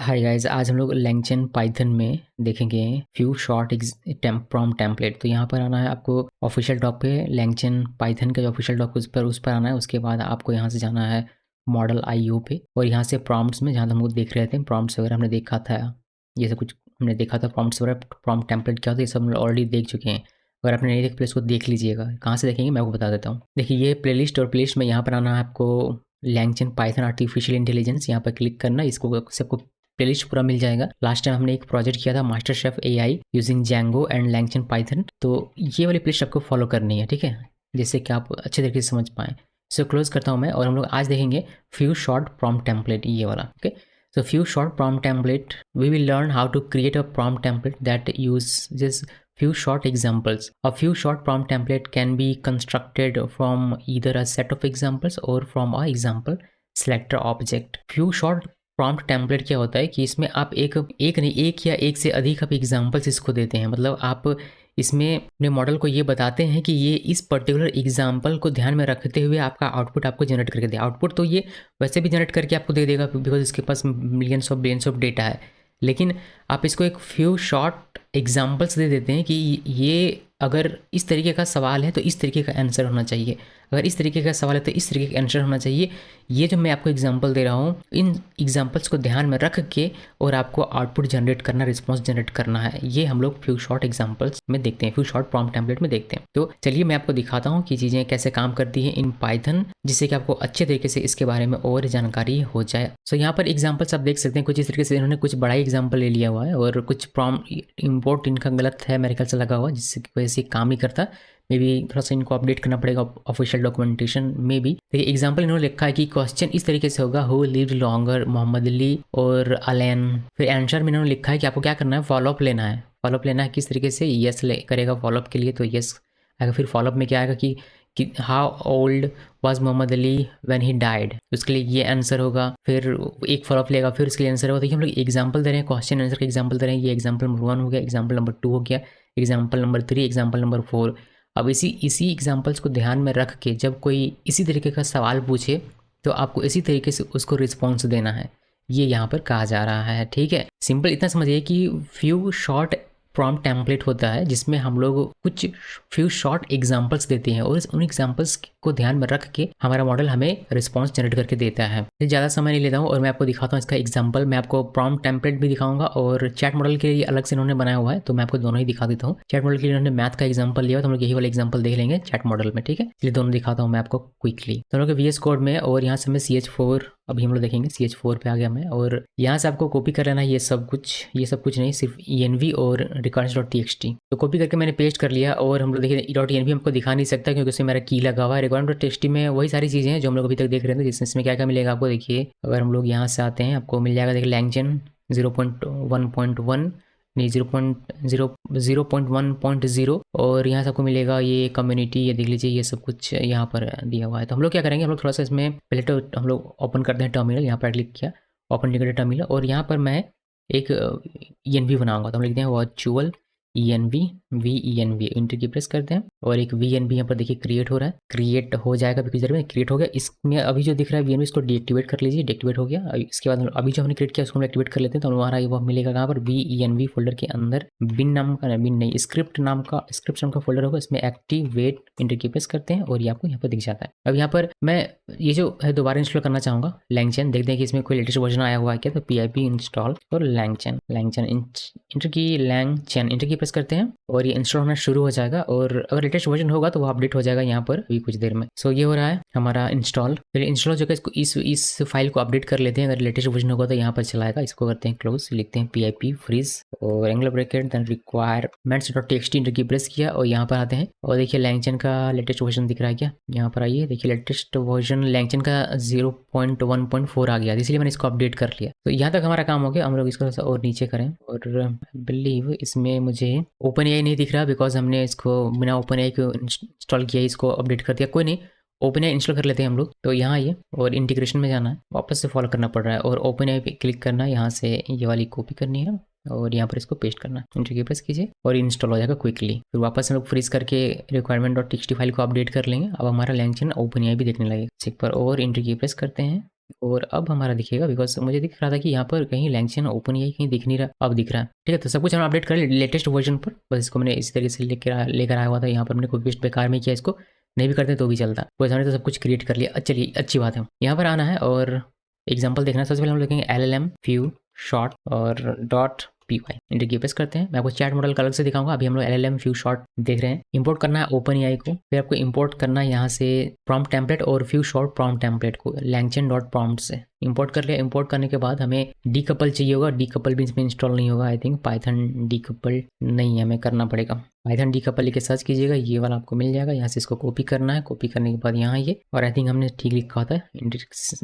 Hi guys, आज हम लोग लैंगचेन पाइथन में देखेंगे फ्यू शॉर्ट प्रॉम्प्ट टेम्पलेट। तो यहाँ पर आना है आपको ऑफिशियल डॉक पे, लैंगचेन पाइथन का जो ऑफिशियल डॉक उस पर आना है। उसके बाद आपको यहाँ से जाना है मॉडल आईओ पे, और यहाँ से प्रॉम्प्ट्स में जहाँ हम लोग देख रहे थे प्रॉम्प्ट्स वगैरह हमने देखा था, ये सब कुछ हमने देखा था प्रॉम्प्ट्स वगैरह, प्रॉम्प्ट टेम्पलेट क्या होता है ये सब हम ऑलरेडी देख चुके हैं। अगर आपने नहीं देख प्लीज़ उसको देख लीजिएगा। कहाँ से देखेंगे मैं आपको बता देता हूँ। देखिए ये प्लेलिस्ट, और प्लेलिस्ट में यहाँ पर आना है आपको लैंगचेन पाइथन आर्टिफिशियल इंटेलिजेंस, यहाँ पर क्लिक करना। इसको सबको प्लेलिस्ट पूरा मिल जाएगा। लास्ट टाइम हमने एक प्रोजेक्ट किया था master chef AI using Django and LangChain Python, तो ये वाली प्लेलिस्ट आपको फॉलो करनी है, ठीक है, जिससे कि आप अच्छे तरीके से समझ पाएँ। सो क्लोज करता हूँ मैं, और हम लोग आज देखेंगे फ्यू शॉर्ट प्रॉम्प्ट टेम्पलेट, ये वाला। Okay, so few short prompt template, we will learn how to create a prompt template that uses few short examples. A few short prompt template can be constructed from either a set of examples or from a example selector object. Few short prompt template क्या होता है कि इसमें आप एक या एक से अधिक आप एग्जाम्पल्स इसको देते हैं। मतलब आप इसमें अपने मॉडल को ये बताते हैं कि ये इस पर्टिकुलर एग्जाम्पल को ध्यान में रखते हुए आपका आउटपुट आपको जनरेट करके दे। आउटपुट तो ये वैसे भी जनरेट करके आपको दे देगा बिकॉज इसके पास millions of billions of data है, लेकिन आप इसको एक फ्यू शॉर्ट एग्जाम्पल्स दे देते हैं कि ये अगर इस तरीके का सवाल है तो इस तरीके का आंसर होना चाहिए, अगर इस तरीके का सवाल है तो इस तरीके का आंसर होना चाहिए। ये जो मैं आपको एग्जांपल दे रहा हूँ, इन एग्जांपल्स को ध्यान में रख के और आपको आउटपुट जनरेट करना, रिस्पॉन्स जनरेट करना है। ये हम लोग फ्यू शॉर्ट एग्जांपल्स में देखते हैं, फ्यू शॉर्ट प्रॉम्प्ट टेम्पलेट में देखते हैं। तो चलिए मैं आपको दिखाता हूँ कि चीज़ें कैसे काम करती हैं इन पाइथन, जिससे कि आपको अच्छे तरीके से इसके बारे में और जानकारी हो जाए। सो यहाँ पर एग्जाम्पल्स आप देख सकते हैं, कुछ इस तरीके से इन्होंने कुछ बड़ा ही एग्जाम्पल ले लिया हुआ है, और कुछ इम्पोर्ट इनका गलत है मेरे ख्याल से लगा हुआ, जिसकी वजह से काम नहीं करता। मे बी थोड़ा सा इनको अपडेट करना पड़ेगा ऑफिशियल डॉक्यूमेंटेशन में भी। देखिए एग्जाम्पल इन्होंने लिखा है कि क्वेश्चन इस तरीके से होगा, who lived longer, Muhammad Ali और अलेन। फिर आंसर में इन्होंने लिखा है कि आपको क्या करना है, फॉलोअप लेना है। फॉलोअप लेना है किस तरीके से, यस करेगा फॉलोअप के लिए तो यस आएगा। फिर फॉलोअप में क्या आएगा कि how old was Muhammad Ali when he died, उसके लिए ये आंसर होगा। फिर एक फॉलोअप लेगा, फिर उसके लिए आंसर होगा। देखिए हम लोग एग्जाम्पल दे रहे हैं, क्वेश्चन आंसर का एग्जाम्पल दे रहे हैं। ये एग्जाम्पल नंबर 1 हो गया, एग्जाम्पल नंबर 2 हो गया, एग्जाम्पल नंबर 3, एग्जाम्पल नंबर 4। अब इसी एग्जाम्पल्स को ध्यान में रख के जब कोई इसी तरीके का सवाल पूछे तो आपको इसी तरीके से उसको रिस्पॉन्स देना है, ये यहाँ पर कहा जा रहा है। ठीक है, सिंपल इतना समझिए कि फ्यू शॉर्ट प्रॉम्प्ट टेम्पलेट होता है जिसमें हम लोग कुछ फ्यू शॉर्ट एग्जांपल्स देते हैं, और उन एग्जांपल्स को ध्यान में रख के हमारा मॉडल हमें रिस्पांस जनरेट करके देता है। ज़्यादा समय नहीं लेता हूँ और मैं आपको दिखाता हूँ इसका एग्जांपल। मैं आपको प्रॉम्प्ट टेम्पलेट भी दिखाऊंगा और चैट मॉडल के लिए अलग से इन्होंने बनाया हुआ है, तो मैं आपको दोनों ही दिखा देता हूँ। चैट मॉडल के लिए इन्होंने मैथ का एग्जाम्पल लिया, तो हम लोग यही वाला एग्जाम्पल देख लेंगे चैट मॉडल में। ठीक है, इसलिए दोनों दिखाता हूँ मैं आपको क्विकली। तो हम लोग VS कोड में, और यहाँ से मैं CH4 अभी हम लोग देखेंगे, CH4 पे आ गया मैं, और यहाँ से आपको कॉपी कर लेना है ये सब कुछ नहीं, सिर्फ env और records.txt। तो कॉपी करके मैंने पेस्ट कर लिया, और हम लोग देखिए .env हमको दिखा नहीं सकता क्योंकि उसमें मेरा की लगा हुआ है। records.txt में वही सारी चीज़ें हैं जो हम लोग अभी तक देख रहे थे, जिसमें क्या क्या मिलेगा आपको। देखिए अगर हम लोग यहाँ से आते हैं, आपको मिल जाएगा, देखिए लैंगचेन 0.1.1 नहीं 0.1.0, और यहाँ से आपको मिलेगा ये कम्युनिटी, ये देख लीजिए, ये सब कुछ यहाँ पर दिया हुआ है। तो हम लोग क्या करेंगे, हम लोग थोड़ा सा इसमें पहले तो हम लोग ओपन करते हैं टर्मिनल। यहाँ पर क्लिक किया, ओपन टिकट टर्मिनल, और यहाँ पर मैं एक env बनाऊंगा। तो हम लिखते हैं वर्चुअल env venv, इंटर की प्रेस करते हैं, और एक venv यहाँ पर देखिए क्रिएट हो रहा है, क्रिएट हो जाएगा बिकॉज देर में क्रिएट हो गया। इसमें अभी जो दिख रहा है venv, इसको डीएक्टिवेट कर लीजिए, डीएक्टिवेट हो गया। इसके बाद अभी जो हमने क्रिएट किया उसको हम एक्टिवेट कर लेते हैं। तो हमारा ये वो मिलेगा कहाँ पर, venv फोल्डर के अंदर बिन नाम का, बिन नहीं, स्क्रिप्ट नाम का फोल्डर होगा, इसमें एक्टिवेट, इंटर की प्रेस करते हैं, और ये आपको यहाँ पर दिख जाता है। अब यहाँ पर मैं ये जो है दोबारा इंस्टॉल करना चाहूँगा लैंगचेन, देखते हैं कि इसमें कोई लेटेस्ट वर्जन आया हुआ है क्या। तो pip इंस्टॉल और लैंगचेन इंटर की प्रेस करते हैं, और ये इंस्टॉल होना शुरू हो जाएगा। और अगर लेटेस्ट वर्जन होगा तो वो अपडेट हो जाएगा यहाँ पर अभी कुछ देर में। सो ये हो रहा है हमारा इंस्टॉल। फिर इंस्टॉल हो जाएगा, इसको इस फाइल को अपडेट कर लेते हैं। अगर लेटेस्ट वर्जन होगा तो यहाँ पर चलाएगा। इसको करते हैं क्लोज, लिखते हैं pip फ्रीज और angular bracket, then requirements.txt, enter की प्रेस किया, और यहाँ पर आते हैं, और देखिए लैंगचेन का लेटेस्ट वर्जन दिख रहा है क्या। यहाँ पर आइए, देखिए लेटेस्ट वर्जन लैंगचेन का 0.1.4 आ गया, इसलिए मैंने इसको अपडेट कर लिया। तो यहाँ तक हमारा काम हो गया। हम लोग इसको और नीचे करें, और बिलीव इसमें मुझे OpenAI नहीं दिख रहा बिकॉज हमने इसको बिना OpenAI को इंस्टॉल किया, इसको अपडेट कर दिया। कोई नहीं, OpenAI इंस्टॉल कर लेते हैं हम लोग। तो यहाँ आइए, और इंटीग्रेशन में जाना है, वापस से फॉलो करना पड़ रहा है, और OpenAI पे क्लिक करना है। यहाँ से ये वाली कॉपी करनी है, और यहाँ पर इसको पेस्ट करना है, इंटर की प्रेस कीजिए, और इंस्टॉल हो जाएगा क्विकली। फिर वापस हम लोग फ्रीज करके requirement.txt फाइल को अपडेट कर लेंगे। अब हमारा लैंगचेन OpenAI भी देखने लगेगा। एक पर और इंटर की प्रेस करते हैं, और अब हमारा दिखेगा, बिकॉज मुझे दिख रहा था कि यहाँ पर कहीं लैंग्वेज ओपन ही कहीं दिख नहीं रहा, अब दिख रहा है। ठीक है, तो सब कुछ हम अपडेट करें लेटेस्ट वर्जन पर। बस इसको मैंने इसी तरीके से लेकर आया हुआ था, यहाँ पर मैंने कोई पेस्ट बेकार में किया, इसको नहीं भी करते तो भी चलता। बस हमने तो सब कुछ क्रिएट कर लिया। चलिए, अच्छी बात है। यहाँ पर आना है और एग्जाम्पल देखना है। सबसे पहले हम लिखेंगे LLM फ्यू शॉर्ट और डॉट py, इंटर की पेस्ट करते हैं। मैं आपको चैट मॉडल का अलग से दिखाऊंगा। अभी हम लोग LLM फ्यू शॉर्ट देख रहे हैं। इंपोर्ट करना है ओपन एआई को, फिर आपको इंपोर्ट करना है यहाँ से प्रॉम्प्ट टेम्पलेट और फ्यू शॉर्ट प्रॉम्प्ट टेम्पलेट को langchain डॉट प्रॉम्प्ट से इंपोर्ट कर लिया। इंपोर्ट करने के बाद हमें डीकपल चाहिए होगा। डीकपल भी इसमें इंस्टॉल नहीं होगा, आई थिंक पाइथन डीकपल नहीं है, हमें करना पड़ेगा। पाइथन डीकपल लिख के सर्च कीजिएगा, ये वाला आपको मिल जाएगा। यहाँ से इसको कॉपी करना है, कॉपी करने के बाद यहाँ ये, और आई थिंक हमने ठीक लिखा होता है।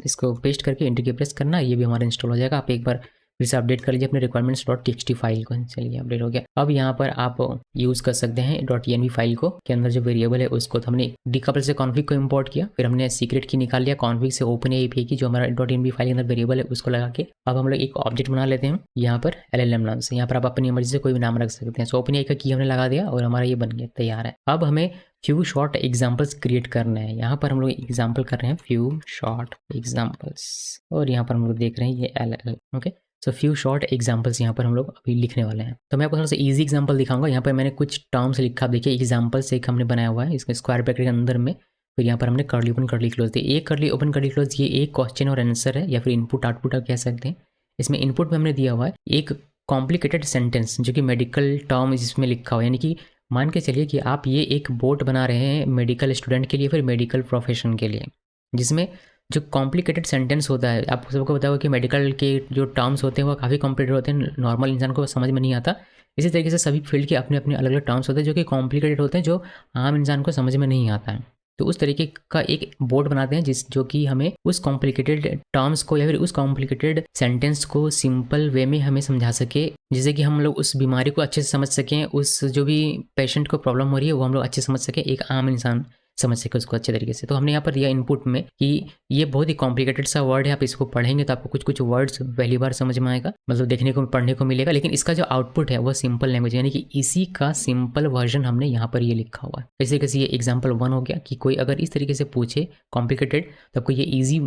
इसको पेस्ट करके इंटर की प्रेस करना, ये भी हमारा इंस्टॉल हो जाएगा। आप एक बार फिर से अपडेट कर लीजिए अपने रिक्वायरमेंट्स डॉट टीएक्सटी फाइल को। चलिए, अपडेट हो गया। अब यहाँ पर आप यूज़ कर सकते हैं डॉट env फाइल को, के अंदर जो वेरिएबल है उसको। तो हमने डीकपल से कॉन्फिग को इंपोर्ट किया, फिर हमने सीक्रेट की निकाल लिया कॉन्फिग से ओपन एपीआई की, जो हमारा डॉट env फाइल के अंदर वेरिएबल है उसको लगा के अब हम लोग एक ऑब्जेक्ट बना लेते हैं यहाँ पर LLM नाम से। यहाँ पर आप अपनी मर्जी से कोई भी नाम रख सकते हैं। सो ओपन एआई का की हमने लगा दिया और हमारा ये बन गया, तैयार है। अब हमें फ्यू शॉर्ट एग्जाम्पल्स क्रिएट करना है। यहाँ पर हम लोग एग्जाम्पल कर रहे हैं फ्यू शॉर्ट एग्जाम्पल्स, और यहाँ पर हम लोग देख रहे हैं ये LLM। Okay, so few short examples यहाँ पर हम लोग अभी लिखने वाले हैं। तो मैं आपको थोड़ा सा इजी एग्जाम्पल दिखाऊंगा। यहाँ पर मैंने कुछ टर्म्स लिखा, देखिए एग्जाम्पल से एक हमने बनाया हुआ है इसके स्क्वायर ब्रैकेट के अंदर में, फिर यहाँ पर हमने curly open curly close the. एक कर्ली ओपन कर्ली क्लोज, ये एक क्वेश्चन और आंसर है, या फिर इनपुट आउटपुट आप कह सकते हैं। इसमें इनपुट में हमने दिया हुआ है एक कॉम्प्लिकेटेड सेंटेंस, जो कि मेडिकल टर्म इसमें लिखा हुआ है। यानी कि मान के चलिए कि आप ये एक बोट बना रहे हैं मेडिकल स्टूडेंट के लिए, फिर मेडिकल प्रोफेशन के लिए, जिसमें जो कॉम्प्लिकेटेड सेंटेंस होता है, आप सबको पता होगा कि मेडिकल के जो टर्म्स होते हैं वो काफ़ी कॉम्प्लिकेटेड होते हैं, नॉर्मल इंसान को समझ में नहीं आता। इसी तरीके से सभी फील्ड के अपने अपने अलग अलग टर्म्स होते हैं जो कि कॉम्प्लिकेटेड होते हैं, जो आम इंसान को समझ में नहीं आता है। तो उस तरीके का एक बोर्ड बनाते हैं जो कि हमें उस कॉम्प्लिकेटेड टर्म्स को या फिर उस कॉम्प्लिकेटेड सेंटेंस को सिंपल वे में हमें समझा सके, जिससे कि हम लोग उस बीमारी को अच्छे से समझ सकें, उस जो भी पेशेंट को प्रॉब्लम हो रही है वो हम लोग अच्छे से समझ सकें, एक आम इंसान समझ सके उसको अच्छे तरीके से। तो हमने यहाँ पर दिया इनपुट में कि ये बहुत ही कॉम्प्लिकेटेड सा वर्ड है, आप इसको पढ़ेंगे तो आपको कुछ कुछ वर्ड्स पहली बार समझ में आएगा, मतलब देखने को पढ़ने को मिलेगा, लेकिन इसका जो आउटपुट है वो सिंपल लैंग्वेज, यानी कि इसी का सिंपल वर्जन हमने यहाँ पर ये लिखा हुआ है। इस तरीके से ये एग्जाम्पल 1 हो गया कि कोई अगर इस तरीके से पूछे कॉम्प्लिकेटेड, तो आपको ये ईजी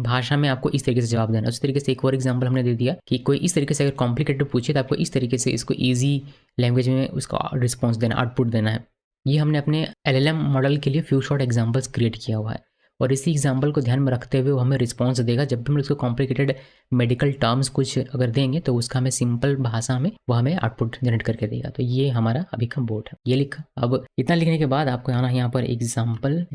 भाषा में आपको इस तरीके से जवाब देना। उस तरीके से एक और एग्जाम्पल हमने दे दिया कि कोई इस तरीके से अगर कॉम्प्लिकेटेड पूछे तो आपको इस तरीके से इसको ईजी लैंग्वेज में उसका रिस्पॉन्स देना, आउटपुट देना है। ये हमने अपने LLM मॉडल के लिए फ्यू शॉर्ट एग्जाम्पल्स क्रिएट किया हुआ है, और इसी एग्जाम्पल को ध्यान में रखते हुए वो हमें रिस्पॉन्स देगा। जब भी हम उसको कॉम्प्लिकेटेड मेडिकल टर्म्स कुछ अगर देंगे तो उसका हमें सिंपल भाषा में वो हमें आउटपुट जनरेट करके देगा। तो ये हमारा अभी का बोर्ड है, ये लिखा। अब इतना लिखने के बाद आपको आना यहाँ पर एग्जाम्पल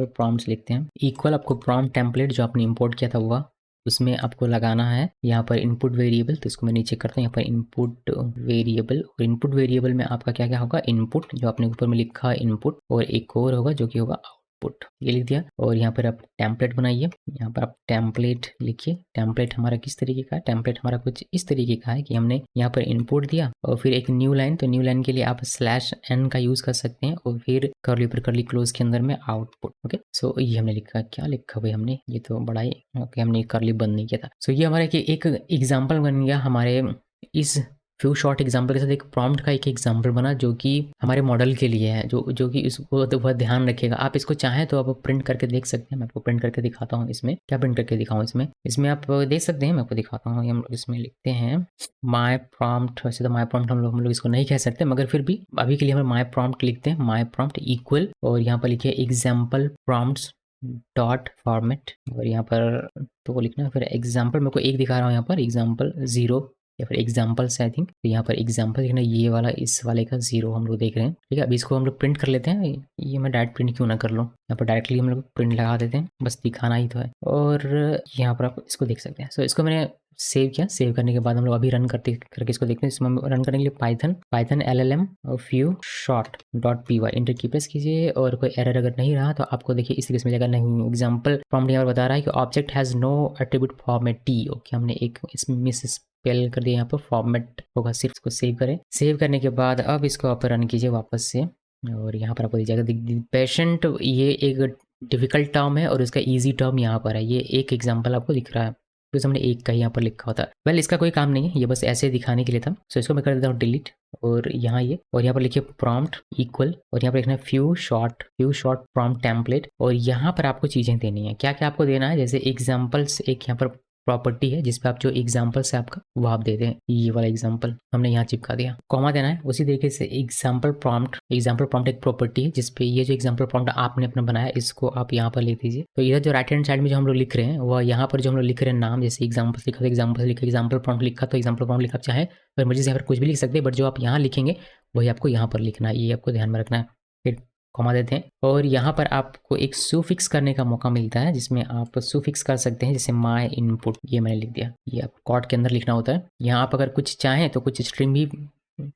प्रॉम्प्ट्स लिखते हैं। इक्वल आपको प्रॉम्प्ट टेम्पलेट जो आपने इंपोर्ट किया था हुआ, उसमें आपको लगाना है यहाँ पर इनपुट वेरिएबल। तो इसको मैं नीचे करता हूँ, यहाँ पर इनपुट वेरिएबल, और इनपुट वेरिएबल में आपका क्या क्या होगा, इनपुट जो आपने ऊपर में लिखा है इनपुट, और एक और होगा जो कि होगा आउटपुट, ये लिख दिया। और यहाँ पर आप टेम्पलेट बनाइए, यहाँ पर आप टेम्पलेट लिखिए। टेम्पलेट हमारा किस तरीके का है, टेम्पलेट हमारा कुछ इस तरीके का है कि हमने यहाँ पर इनपुट दिया और फिर एक न्यू लाइन, तो न्यू लाइन के लिए आप /n का यूज कर सकते हैं, और फिर कर्ली पर कर्ली क्लोज के अंदर में आउटपुट। ओके, सो ये हमने लिखा, क्या लिखा भाई हमने, ये तो बड़ा ही ओके, हमने कर्ली बंद नहीं किया था। सो ये हमारा कि एक एग्जाम्पल बन गया हमारे इस फ्यू शॉर्ट एग्जाम्पल के साथ। एक प्रॉम्प्ट का एक एग्जाम्पल बना जो कि हमारे मॉडल के लिए है, जो कि इसको तो वह ध्यान रखेगा। आप इसको चाहें तो आप प्रिंट करके देख सकते हैं। मैं आपको प्रिंट करके दिखाता हूँ। इसमें क्या प्रिंट करके दिखाऊँ, इसमें आप देख सकते हैं, मैं आपको दिखाता हूँ। हम लोग इसमें लिखते हैं माई प्रॉम्प्ट। वैसे तो माई प्रॉम्प्ट हम लोग इसको नहीं कह सकते, मगर फिर भी अभी के लिए हम माई प्रॉम्प्ट लिखते हैं। माई प्रॉम्प्ट इक्वल, और यहाँ पर लिखिए एग्जाम्पल प्रॉम्प्ट्स डॉट फॉर्मेट, और यहाँ पर तो वो लिखना है। फिर एग्जाम्पल मेरे को एक दिखा रहा हूँ यहाँ पर, एग्जाम्पल 0 या फिर एग्जाम्पल्स आई थिंक। तो यहाँ पर एग्जाम्पल लिखना, ये वाला इस वाले का 0 हम लोग देख रहे हैं। ठीक है, अभी इसको हम लोग प्रिंट कर लेते हैं। ये मैं डायरेक्ट प्रिंट क्यों ना कर लूँ, यहाँ पर डायरेक्टली हम लोग प्रिंट लगा देते हैं, बस दिखाना ही तो है। और यहाँ पर आप इसको देख सकते हैं। सो इसको मैंने सेव किया। सेव करने के बाद हम लोग अभी रन करके इसको देखते हैं। इसमें रन करने के लिए पाइथन LLM और few short dot py inter की प्रेस कीजिए, और कोई एरर अगर नहीं रहा तो आपको देखिए इस तरीके से मिलेगा। नहीं, एग्जाम्पल प्रॉम्प्ट यहाँ पर बता रहा है कि object has no attribute format T। Okay, हमने एक इसमें मिस स्पेल कर दिया, यहाँ पर फॉर्मेट होगा सिर्फ। इसको सेव करें। सेव करने के बाद अब इसको आप रन कीजिए वापस से, और यहाँ पर आपको दीजिएगा पेशेंट। ये एक डिफिकल्ट टर्म है और इसका ईजी टर्म यहाँ पर है। ये एक एग्जाम्पल आपको दिख रहा है। बिकॉज हमने एक का ही यहाँ पर लिखा होता है। वेल इसका कोई काम नहीं है, ये बस ऐसे दिखाने के लिए था। सो इसको मैं कर देता हूँ डिलीट, और यहाँ ये, और यहाँ पर लिखिए प्रॉम्प्ट इक्वल, और यहाँ पर लिखना है फ्यू शॉर्ट प्रॉम्प्ट टेम्पलेट। और यहाँ पर आपको चीज़ें देनी है, क्या क्या आपको देना है, जैसे एग्जाम्पल्स एक यहाँ पर प्रॉपर्टी है जिसपे आप जो एग्जाम्पल्स है आपका वो आप दे दें, ये वाला एग्जाम्पल हमने यहाँ चिपका दिया, कॉमा देना है। उसी तरीके से एग्जाम्पल प्रॉम्प्ट एक प्रॉपर्टी है जिसपे ये जो एग्जाम्पल प्रॉम्प्ट आपने अपना बनाया इसको आप यहाँ पर लिख दीजिए। तो इधर जो राइट हैंड साइड में जो हम लोग लिख रहे हैं वह यहाँ पर जो हम लोग लिख रहे हैं नाम, जैसे एग्जाम्पल्स लिखा तो एग्जाम्पल्स लिखा, एग्जाम्पल प्रॉम्प्ट लिखा तो एग्जाम्पल प्रॉम्प्ट लिखा, चाहे फिर मर्जी से यहाँ पर कुछ भी लिख सकते हैं, बट जो आप यहाँ लिखेंगे वही आपको यहाँ पर लिखना है, ये आपको ध्यान में रखना है। फिर कॉमा देते हैं, और यहाँ पर आपको एक सुफिक्स करने का मौका मिलता है जिसमें आप सुफिक्स कर सकते हैं, जैसे माय इनपुट, ये मैंने लिख दिया, ये आप कॉट के अंदर लिखना होता है। यहाँ आप अगर कुछ चाहें तो कुछ स्ट्रिंग भी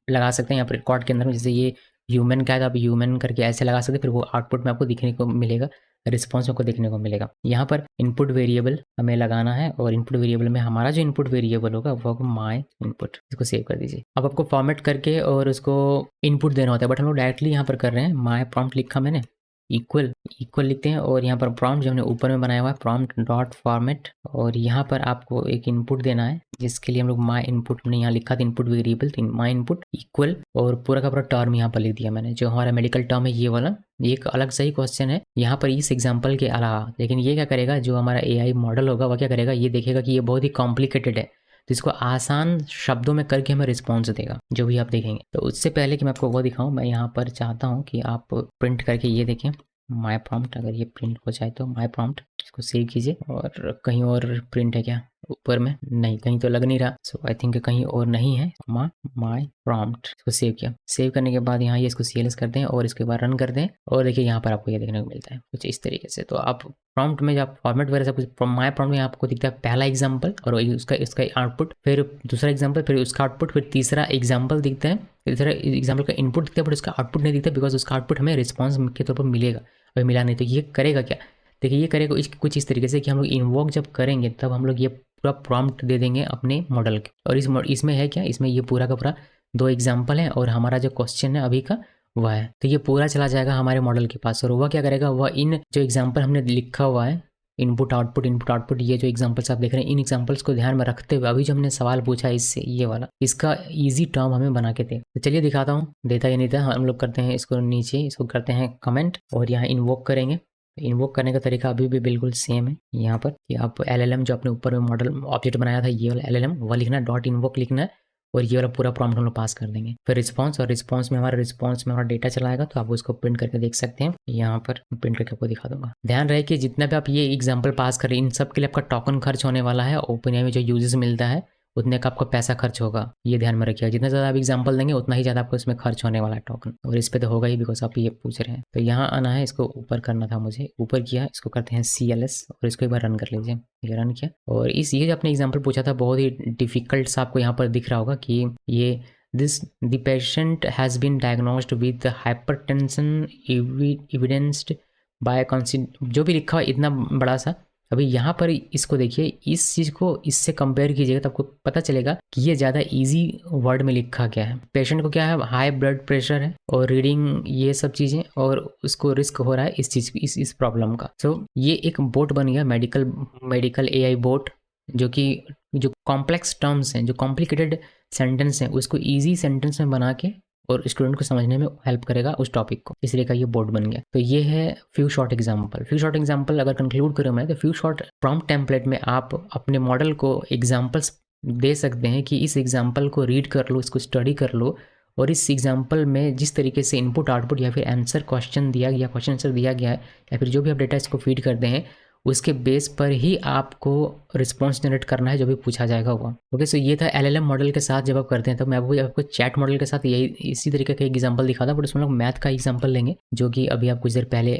लगा सकते हैं यहाँ पर कॉट के अंदर में, जैसे ये ह्यूमन का है तो आप ह्यूमन करके ऐसे लगा सकते हैं, फिर वो आउटपुट में आपको दिखने को मिलेगा, रिस्पॉन्स आपको देखने को मिलेगा। यहाँ पर इनपुट वेरिएबल हमें लगाना है, और इनपुट वेरिएबल में हमारा जो इनपुट वेरिएबल होगा वो होगा माय इनपुट, इसको सेव कर दीजिए। अब आपको फॉर्मेट करके और उसको इनपुट देना होता है, बट हम लोग डायरेक्टली यहाँ पर कर रहे हैं, माय प्रॉम्प्ट लिखा मैंने, इक्वल लिखते हैं, और यहाँ पर प्रॉम्प्ट जो हमने ऊपर में बनाया हुआ है प्रॉम्प्ट डॉट फॉर्मेट, और यहाँ पर आपको एक इनपुट देना है जिसके लिए हम लोग माय इनपुट, हमने यहाँ लिखा था इनपुट वेरिएबल, तो माय इनपुट इक्वल, और पूरा का पूरा टर्म यहाँ पर लिख दिया मैंने, जो हमारा मेडिकल टर्म है ये वाला। ये एक अलग सही क्वेश्चन है यहाँ पर इस एग्जाम्पल के अलावा, लेकिन ये क्या करेगा, जो हमारा AI मॉडल होगा वह क्या करेगा, ये देखेगा कि ये बहुत ही कॉम्प्लिकेटेड है, तो इसको आसान शब्दों में करके हमें रिस्पॉन्स देगा जो भी आप देखेंगे। तो उससे पहले कि मैं आपको वो दिखाऊं, मैं यहाँ पर चाहता हूँ कि आप प्रिंट करके ये देखें माय प्रॉम्प्ट, अगर ये प्रिंट हो जाए तो माय प्रॉम्प्ट, इसको सेव कीजिए। और कहीं और प्रिंट है क्या ऊपर में, नहीं कहीं तो लग नहीं रहा, सो आई थिंक कहीं और नहीं है, माय प्रॉम्प्ट, इसको सेव किया। सेव करने के बाद यहाँ ये इसको CLS करते हैं और इसके बाद रन करते हैं, और देखिए यहाँ पर आपको ये देखने को मिलता है कुछ इस तरीके से। तो आप प्रॉम्प्ट में जब फॉर्मेट वगैरह सब कुछ, माय प्रॉम्प्ट में आपको दिखता है पहला एग्जाम्पल और उसका आउटपुट, फिर दूसरा एग्जाम्पल, फिर उसका आउटपुट, फिर तीसरा एग्जाम्पल दिखता है, तीसरा एग्जाम्पल का इनपुट दिखता है, बट उसका आउटपुट नहीं दिखता, बिकॉज उसका आउटपुट हमें रिस्पॉन्स के तौर पर मिलेगा, अभी मिला नहीं। तो ये करेगा क्या, देखिए ये करेगा कुछ इस तरीके से कि हम लोग इन्वोक जब करेंगे तब हम लोग ये पूरा प्रॉम्प्ट दे देंगे अपने मॉडल के, और इसमें है क्या, इसमें ये पूरा का पूरा 2 एग्जाम्पल है और हमारा जो क्वेश्चन है अभी का वह है, तो ये पूरा चला जाएगा हमारे मॉडल के पास, और वह क्या करेगा, वह इन जो एग्जाम्पल हमने लिखा हुआ है इनपुट आउटपुट, ये जो एग्जाम्पल्स आप देख रहे हैं इन एग्जाम्पल्स को ध्यान में रखते हुए अभी जो हमने सवाल पूछा है इससे, ये वाला इसका ईजी टर्म हमें बना के दे। तो चलिए दिखाता हूँ, देता या नहीं था, हम लोग करते हैं इसको नीचे, इसको करते हैं कमेंट, और यहाँ इन्वोक करेंगे। इन्वोक करने का तरीका अभी भी बिल्कुल सेम है, यहाँ पर कि आप LLM जो अपने ऊपर में मॉडल ऑब्जेक्ट बनाया था ये वाला LLM वह लिखना है, डॉट इन्वोक लिखना है, और ये वाला पूरा प्रॉम्प्ट हम लोग पास कर देंगे। फिर रिस्पॉन्स, और रिस्पॉन्स में हमारा डेटा चला आएगा, तो आप उसको प्रिंट करके देख सकते हैं, यहाँ पर प्रिंट करके आपको दिखा दूंगा। ध्यान रहे कि जितना भी आप ये एग्जाम्पल पास करें इन सब के लिए आपका टोकन खर्च होने वाला है, OpenAI में जो यूजेस मिलता है उतने का आपको पैसा खर्च होगा, ये ध्यान में रखिएगा। जितना ज़्यादा आप एग्जाम्पल देंगे उतना ही ज़्यादा आपको इसमें खर्च होने वाला है टोकन, और इस पर तो होगा ही बिकॉज आप ये पूछ रहे हैं। तो यहाँ आना है, इसको ऊपर करना था मुझे, ऊपर किया, इसको करते हैं CLS और इसको एक बार रन कर लीजिए, ये रन किया। और ये जो आपने एग्जाम्पल पूछा था बहुत ही डिफिकल्ट सा आपको यहाँ पर दिख रहा होगा कि ये the patient has been diagnosed with hypertension evidenced by जो भी लिखा हुआ इतना बड़ा सा। अभी यहाँ पर इसको देखिए, इस चीज़ को इससे कंपेयर कीजिएगा तो आपको पता चलेगा कि ये ज़्यादा इजी वर्ड में लिखा गया है। पेशेंट को क्या है, हाई ब्लड प्रेशर है और रीडिंग ये सब चीज़ें, और उसको रिस्क हो रहा है इस चीज़ इस प्रॉब्लम का। सो ये एक बोट बन गया, मेडिकल AI बोट, जो कॉम्प्लेक्स टर्म्स हैं, जो कॉम्प्लिकेटेड सेंटेंस हैं उसको ईजी सेंटेंस में बना के और स्टूडेंट को समझने में हेल्प करेगा उस टॉपिक को, इसलिए का ये बोर्ड बन गया। तो ये है फ्यू शॉर्ट एग्जाम्पल। अगर कंक्लूड करूँ मैं तो फ्यू शॉर्ट प्रॉम्प्ट टेम्पलेट में आप अपने मॉडल को एग्जाम्पल्स दे सकते हैं कि इस एग्जाम्पल को रीड कर लो, इसको स्टडी कर लो, और इस एग्जाम्पल में जिस तरीके से इनपुट आउटपुट या फिर आंसर क्वेश्चन दिया गया, क्वेश्चन आंसर दिया गया है, या फिर जो भी आप डेटा इसको फीड करते हैं उसके बेस पर ही आपको रिस्पॉन्स जनरेट करना है जो भी पूछा जाएगा हुआ। ओके, सो ये था LLM मॉडल के साथ जब आप करते हैं। तो मैं आपको चैट मॉडल के साथ यही इसी तरीके का एग्जांपल दिखा था, बट उसमें लोग मैथ का एग्जांपल लेंगे जो कि अभी आप कुछ देर पहले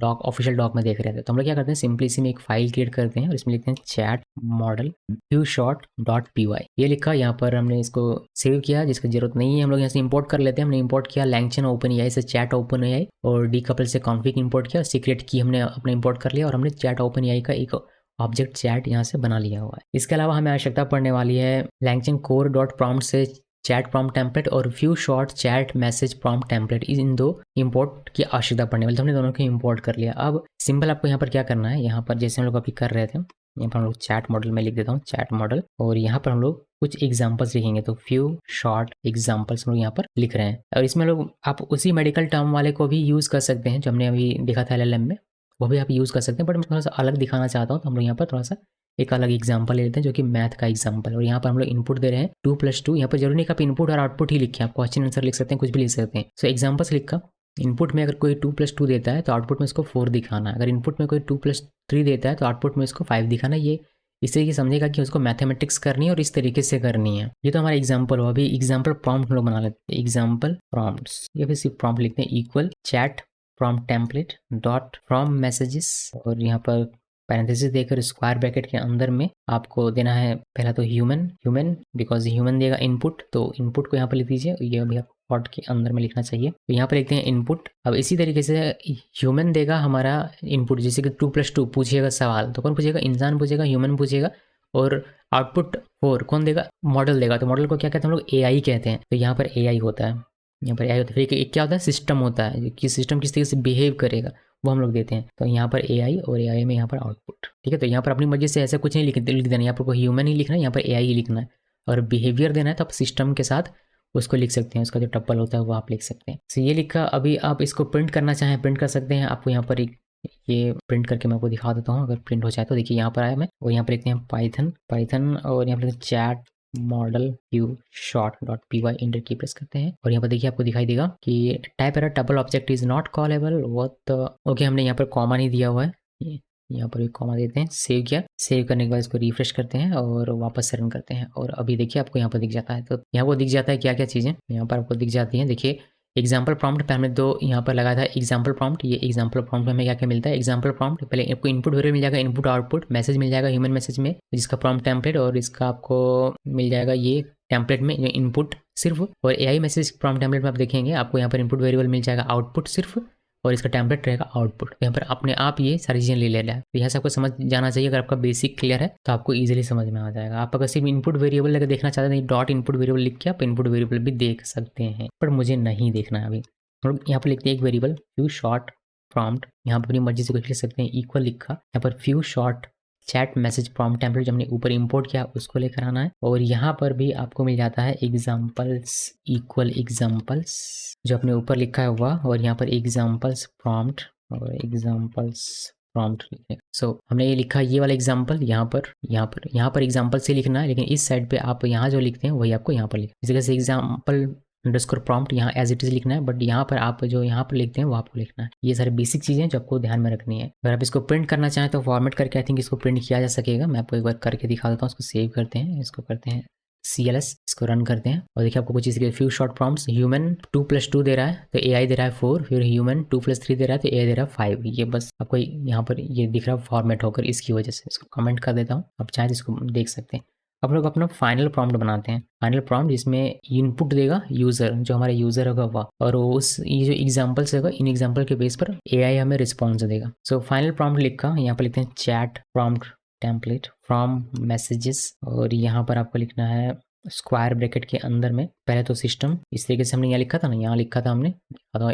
ऑफिशियल डॉक में देख रहे थे। तो हम लोग क्या करते हैं, सिंपली इसी में एक फाइल क्रिएट करते हैं और इसमें लिखते हैं चैट मॉडल fewshort.py। ये लिखा, यहाँ पर हमने इसको सेव किया, जिसकी जरूरत नहीं है हम लोग यहाँ से इंपोर्ट कर लेते हैं। हमने इंपोर्ट किया LangChain OpenAI से चैट OpenAI, और डीकपल से कॉन्फिग इंपोर्ट किया, सीक्रेट की हमने अपने इंपोर्ट कर लिया, और हमने चैट OpenAI का एक ऑब्जेक्ट चैट यहाँ से बना लिया हुआ है। इसके अलावा हमें आवश्यकता पड़ने वाली है LangChain core.prompt से चैट प्रॉम्प्ट टेम्पलेट और few short chat message prompt template, इन 2 इंपोर्ट की आवश्यकता पड़ने वाली। तो हमने दोनों को इंपोर्ट कर लिया। अब सिंपल आपको यहाँ पर क्या करना है, यहाँ पर जैसे हम लोग अभी कर रहे थे यहाँ पर हम लोग चैट मॉडल में लिख देता हूँ चैट मॉडल, और यहाँ पर हम लोग कुछ एग्जांपल्स लिखेंगे। तो फ्यू शॉर्ट एग्जांपल्स हम लोग यहाँ पर लिख रहे हैं, और इसमें लोग आप उसी मेडिकल टर्म वाले को भी यूज़ कर सकते हैं जो हमने अभी देखा था LLM में, वो भी आप यूज़ कर सकते हैं। बट मैं थोड़ा सा अलग दिखाना चाहता हूँ, तो हम लोग यहाँ पर थोड़ा सा एक अलग एग्जाम्पल ले लेते हैं जो कि मैथ का एग्जाम्पल। और यहाँ पर हम लोग इनपुट दे रहे हैं 2+2। यहाँ पर जरूरी नहीं कि आप इनपुट और आउटपुट ही लिखें, आप क्वेश्चन आंसर लिख सकते हैं, कुछ भी लिख सकते हैं। सो एग्जाम्पल्स लिखा, इनपुट में अगर कोई 2+2 देता है तो आउटपुट में इसको 4 दिखाना है। अगर इनपुट में कोई 2+3 देता है तो आउटपुट में इसको 5 दिखाना है। ये इस तरीके समझेगा कि उसको मैथमेटिक्स करनी है और इस तरीके से करनी है। ये तो हमारा एग्जाम्पल हो। अभी एग्जाम्पल प्रॉम्प्ट हम लोग बना लेते हैं, एग्जाम्पल प्रॉम्प्ट्स, या फिर सिर्फ प्रॉम्प्ट लिखते हैं equal chat prompt template dot from messages, और यहाँ पर पैरेंथेसिस देकर स्क्वायर ब्रैकेट के अंदर में आपको देना है पहला तो ह्यूमन बिकॉज ह्यूमन देगा इनपुट, तो इनपुट को यहाँ पर लिख दीजिए। ये अभी आप कॉट के अंदर में लिखना चाहिए, तो यहाँ पर लिखते हैं इनपुट। अब इसी तरीके से ह्यूमन देगा हमारा इनपुट, जैसे कि 2+2 पूछिएगा सवाल तो कौन पूछेगा, इंसान पूछेगा, ह्यूमन पूछेगा। और आउटपुट 4 कौन देगा, मॉडल देगा। तो मॉडल को क्या कहते हैं हम लोग, AI कहते हैं। तो यहाँ पर AI होता है, यहाँ पर AI होता है। फिर एक क्या होता है, सिस्टम होता है कि सिस्टम किस तरीके से बिहेव करेगा वो हम लोग देते हैं। तो यहाँ पर AI और AI में यहाँ पर आउटपुट, ठीक है। तो यहाँ पर अपनी मर्जी से ऐसा कुछ नहीं लिख देना, यहाँ पर कोई ह्यूमन ही लिखना है, यहाँ पर AI ही लिखना है। और बिहेवियर देना है तो आप सिस्टम के साथ उसको लिख सकते हैं, उसका जो टप्पल होता है वो आप लिख सकते हैं। तो ये लिखा। अभी आप इसको प्रिंट करना चाहें प्रिंट कर सकते हैं। आपको यहाँ पर एक ये प्रिंट करके मैं आपको दिखा देता हूँ, अगर प्रिंट हो जाए तो। देखिए यहाँ पर आया मैं, और यहाँ पर लिखते हैं पाइथन और यहाँ पर chat model few short dot py inter की प्रेस करते हैं, और यहाँ पर देखिए आपको दिखाई देगा कि type error tuple object is not callable what. Okay, हमने यहाँ पर कॉमा नहीं दिया हुआ है, यहाँ पर एक कॉमा देते हैं। सेव किया, सेव करने के बाद इसको रिफ्रेश करते हैं और वापस से रन करते हैं, और अभी देखिए आपको यहाँ पर दिख जाता है। तो यहाँ पर दिख जाता है क्या क्या चीज़ें यहाँ पर आपको दिख जाती हैं। देखिए एग्जाम्पल प्रॉम्प्ट पे हमने 2 यहाँ पर लगाया था एग्जाम्पल प्रॉम्प्ट। ये एग्जाम्पल प्रॉम्प्ट में हमें क्या क्या मिलता है, एग्जाम्पल प्रॉम्प्ट पहले आपको इनपुट वेरिएबल मिल जाएगा, इनपुट आउटपुट, मैसेज मिल जाएगा ह्यूमन मैसेज में जिसका प्रॉम्प्ट टेम्पलेट, और इसका आपको मिल जाएगा ये टेम्पलेट में इनपुट सिर्फ। और AI मैसेज प्रॉम्प्ट टेम्पलेट में आप देखेंगे आपको यहाँ पर इनपुट वेरिएबल मिल जाएगा आउटपुट सिर्फ, और इसका टेम्पलेट रहेगा आउटपुट। यहाँ पर अपने आप ये सारी चीज़ें ले रहा है। तो यहाँ से आपको समझ जाना चाहिए। अगर आपका बेसिक क्लियर है तो आपको इजीली समझ में आ जाएगा। आप अगर सिर्फ इनपुट वेरिएबल लेकर देखना चाहते हैं, डॉट इनपुट वेरिएबल लिख के आप इनपुट वेरिएबल भी देख सकते हैं, पर मुझे नहीं देखना है अभी। और यहाँ पर लिखते हैं एक वेरिएबल फ्यू शॉर्ट प्रॉम्प्ट, यहाँ पर अपनी मर्जी से कुछ लिख सकते हैं। इक्वल लिखा, यहाँ पर few short chat message prompt template जो हमने ऊपर इंपोर्ट किया उसको लेकर आना है, और यहाँ पर भी आपको मिल जाता है एग्जाम्पल्स इक्वल एग्जाम्पल्स जो अपने ऊपर लिखा हुआ, और यहाँ पर एग्जाम्पल्स प्रॉम्प्ट और एग्जाम्पल्स प्रॉम्प्ट लिखने। सो हमने ये लिखा ये वाला एग्जाम्पल यहाँ पर एग्जाम्पल से लिखना है, लेकिन इस साइड पे आप यहाँ जो लिखते हैं वही आपको यहाँ पर लिखना है। इस जगह से एग्जाम्पल अंडरस्कोर प्रॉम्प्ट यहाँ एज इट इज लिखना है, बट यहाँ पर आप जो यहाँ पर लिखते हैं वो आपको लिखना है। ये सारी बेसिक चीज़ें जो आपको ध्यान में रखनी है। अगर आप इसको प्रिंट करना चाहें तो फॉर्मेट करके आई थिंक इसको प्रिंट किया जा सकेगा। मैं आपको एक बार करके दिखा देता हूँ। इसको सेव करते हैं, इसको करते हैं CLS, इसको रन करते हैं, और देखिए आपको कुछ चीज़ फ्यू शॉर्ट प्रॉम्प्ट्स। ह्यूमन 2+2 दे रहा है तो AI दे रहा है 4, फिर ह्यूमन 2+3 दे रहा है तो AI दे रहा है 5। ये बस आपको यहाँ पर ये दिख रहा है फॉर्मेट होकर, इसकी वजह से इसको कमेंट कर देता हूँ। आप चाहे तो इसको देख सकते हैं। अब लोग अपना फाइनल प्रॉम्प्ट बनाते हैं, फाइनल प्रॉम्प्ट जिसमें इनपुट देगा यूज़र, जो हमारा यूज़र होगा वह, और उस ये जो एग्जांपल्स होगा इन एग्जांपल के बेस पर AI हमें रिस्पॉन्स देगा। सो फाइनल प्रॉम्प्ट लिखा, यहाँ पर लिखते हैं chat prompt template from messages, और यहाँ पर आपको लिखना है स्क्वायर ब्रैकेट के अंदर में पहले तो सिस्टम, इस तरीके से हमने यहाँ लिखा था ना, यहाँ लिखा था हमने,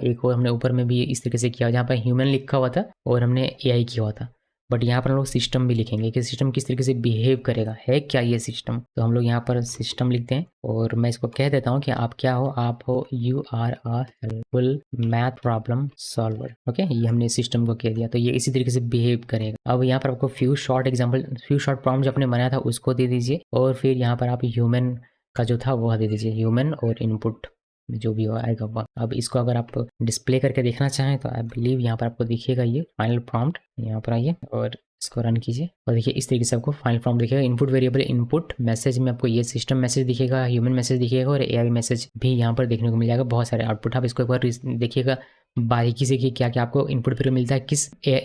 एक और हमने ऊपर में भी इस तरीके से किया जहाँ पर ह्यूमन लिखा हुआ था और हमने AI किया हुआ था। बट यहाँ पर हम लोग सिस्टम भी लिखेंगे कि सिस्टम किस तरीके से बिहेव करेगा, है क्या ये सिस्टम। तो हम लोग यहाँ पर सिस्टम लिखते हैं, और मैं इसको कह देता हूँ कि आप क्या हो, आप हो you are a helpful math problem solver. Okay, ये हमने सिस्टम को कह दिया, तो ये इसी तरीके से बिहेव करेगा। अब यहाँ पर आपको फ्यू शॉर्ट प्रॉम्प्ट जो आपने बनाया था उसको दे दीजिए, और फिर यहाँ पर आप ह्यूमन का जो था वह दे दीजिए, ह्यूमन और इनपुट जो भी आएगा वह। अब इसको अगर आप डिस्प्ले करके देखना चाहें तो आई बिलीव यहाँ पर आपको दिखेगा ये फाइनल प्रॉम्प्ट। यहाँ पर आइए और इसको रन कीजिए, और देखिए इस तरीके से आपको फाइनल प्रॉम्प्ट दिखेगा। इनपुट वेरिएबल इनपुट मैसेज में आपको ये सिस्टम मैसेज दिखेगा, ह्यूमन मैसेज दिखेगा, और AI मैसेज भी यहाँ पर देखने को मिल जाएगा। बहुत सारे आउटपुट, आप इसको एक बार देखिएगा बारीकी से कि क्या क्या आपको इनपुट वेरिएबल मिलता है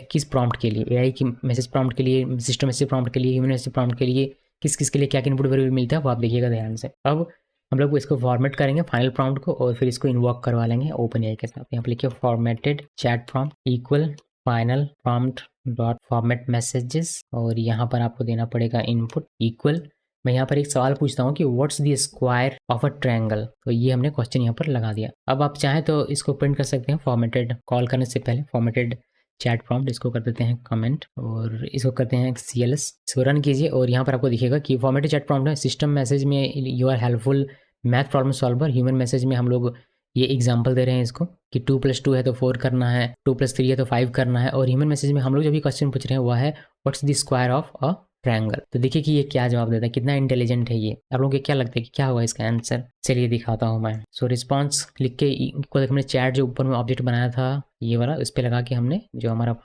किस प्रॉम्प्ट के लिए, AI की मैसेज प्रॉम्प्ट के लिए, सिस्टम मैसेज प्रॉम्प्ट के लिए, ह्यूमन मैसेज प्रॉम्प्ट के लिए, किस के लिए क्या इनपुट वेरिएबल मिलता है वो आप देखिएगा ध्यान से। अब हम लोग इसको फॉर्मेट करेंगे फाइनल प्रॉम्प्ट को, और फिर इसको इन्वॉक करवा लेंगे OpenAI के साथ। यहाँ पर लिखिए formatted chat prompt equal final prompt dot format messages, और यहाँ पर आपको देना पड़ेगा इनपुट इक्वल। मैं यहाँ पर एक सवाल पूछता हूँ कि what's the square of a triangle, तो ये हमने क्वेश्चन यहाँ पर लगा दिया। अब आप चाहें तो इसको प्रिंट कर सकते हैं फॉर्मेटेड, कॉल करने से पहले फॉर्मेटेड चैट प्रॉम्प्ट, इसको कर देते हैं कमेंट और इसको करते हैं CLS। इसको रन कीजिए और यहाँ पर आपको दिखेगा कि फॉर्मेटेड चैट प्रॉम्प्ट है। सिस्टम मैसेज में you are helpful math problem solver. Human message में हम लोग ये एग्जांपल दे रहे हैं इसको कि 2 + 2 है तो 4 करना है, 2 + 3 है तो 5 करना है। और ह्यूमन मैसेज में हम लोग जो भी क्वेश्चन पूछ रहे हैं वह है what's the square of a triangle. तो देखिए कि ये क्या जवाब देता है, कितना इंटेलिजेंट है ये। आप लोगों को क्या लगता है कि क्या होगा इसका आंसर? चलिए दिखाता हूँ मैं। सो रिस्पॉन्स लिख के को हमने चैट जो ऊपर में ऑब्जेक्ट बनाया था ये वाला, उस पर लगा के हमने जो हमारा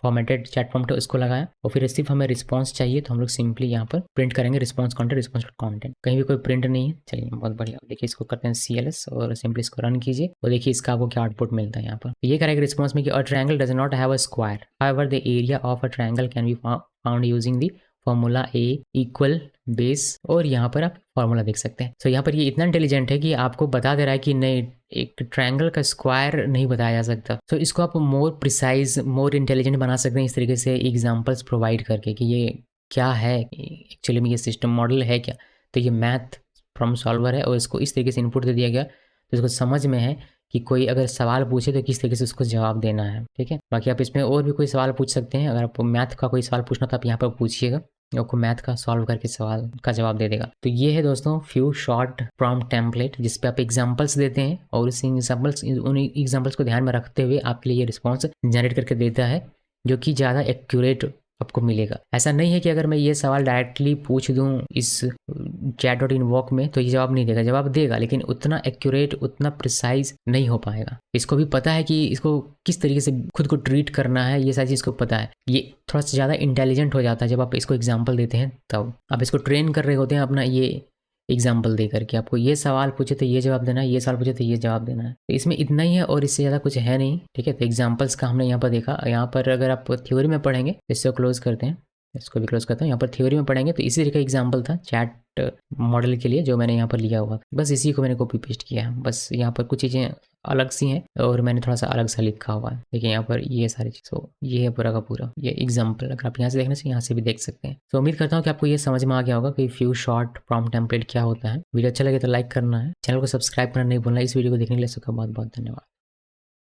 फॉर्मेटेड चैट प्रॉम्प्ट है उसको लगाया। और फिर सिर्फ हमें रिस्पॉन्स चाहिए तो हम लोग सिंपली यहाँ पर प्रिंट करेंगे रिस्पॉन्स कंटेंट। कहीं भी कोई प्रिंट नहीं है। चलिए बहुत बढ़िया। देखिए इसको करते हैं CLS और सिंपली इसको रन कीजिए और देखिए इसका आपको क्या आउटपुट मिलता है यहाँ पर। ये करेगा रिस्पॉन्स में कि a triangle does not have a square, however the area of a triangle can be found using the formula A equal base. और यहाँ पर आप फॉर्मूला देख सकते हैं। तो यहाँ पर ये इतना इंटेलिजेंट है कि आपको बता दे रहा है कि नहीं, एक ट्रायंगल का स्क्वायर नहीं बताया जा सकता। तो इसको आप मोर प्रिसाइज, मोर इंटेलिजेंट बना सकते हैं इस तरीके से एग्जांपल्स प्रोवाइड करके कि ये क्या है एक्चुअली में, ये सिस्टम मॉडल है क्या। तो ये मैथ प्रॉब्लम सॉल्वर है और इसको इस तरीके से इनपुट दे दिया गया तो इसको समझ में है कि कोई अगर सवाल पूछे तो किस तरीके से उसको जवाब देना है। ठीक है, बाकी आप इसमें और भी कोई सवाल पूछ सकते हैं। अगर आपको मैथ का कोई सवाल पूछना तो आप यहाँ पर पूछिएगा, आपको मैथ का सॉल्व करके सवाल का जवाब दे देगा। तो ये है दोस्तों फ्यू शॉर्ट प्रॉम्प्ट टेम्पलेट, जिस पे आप एग्जांपल्स देते हैं और उन एग्जांपल्स को ध्यान में रखते हुए आपके लिए ये रिस्पॉन्स जनरेट करके देता है जो कि ज़्यादा एक्यूरेट आपको मिलेगा। ऐसा नहीं है कि अगर मैं ये सवाल डायरेक्टली पूछ दूं इस chat.invoke में तो ये जवाब नहीं देगा, जवाब देगा लेकिन उतना एक्यूरेट, उतना प्रिसाइज नहीं हो पाएगा। इसको भी पता है कि इसको किस तरीके से खुद को ट्रीट करना है, ये सारी चीज़ को पता है। ये थोड़ा सा ज़्यादा इंटेलिजेंट हो जाता है जब आप इसको एग्जाम्पल देते हैं। तब आप इसको ट्रेन कर रहे होते हैं अपना ये एग्जाम्पल दे करके, आपको ये सवाल पूछे तो ये जवाब देना है, ये सवाल पूछे तो ये जवाब देना है। तो इसमें इतना ही है और इससे ज़्यादा कुछ है नहीं। ठीक है, तो एग्जाम्पल्स का हमने यहाँ पर देखा। यहाँ पर अगर आप थ्योरी में पढ़ेंगे, इसको क्लोज करते हैं, इसको भी क्लोज करता हूँ। यहाँ पर थ्योरी में पढ़ेंगे तो इसी तरह का एग्जाम्पल था चैट मॉडल के लिए जो मैंने यहाँ पर लिया हुआ, बस इसी को मैंने कॉपी पेस्ट किया है। बस यहाँ पर कुछ चीज़ें अलग सी हैं और मैंने थोड़ा सा अलग सा लिखा हुआ है। देखिए यहाँ पर ये सारी चीज़, तो ये है पूरा का पूरा ये एग्जाम्पल। अगर आप यहाँ से देखना चाहिए, यहाँ से भी देख सकते हैं। तो उम्मीद करता हूँ कि आपको ये समझ में आ गया होगा कि फ्यू शॉर्ट प्रॉम्प्ट टेम्पलेट क्या होता है। वीडियो अच्छा लगे तो लाइक करना है, चैनल को सब्सक्राइब करना नहीं भूलना। इस वीडियो को देखने के लिए सबका बहुत बहुत धन्यवाद।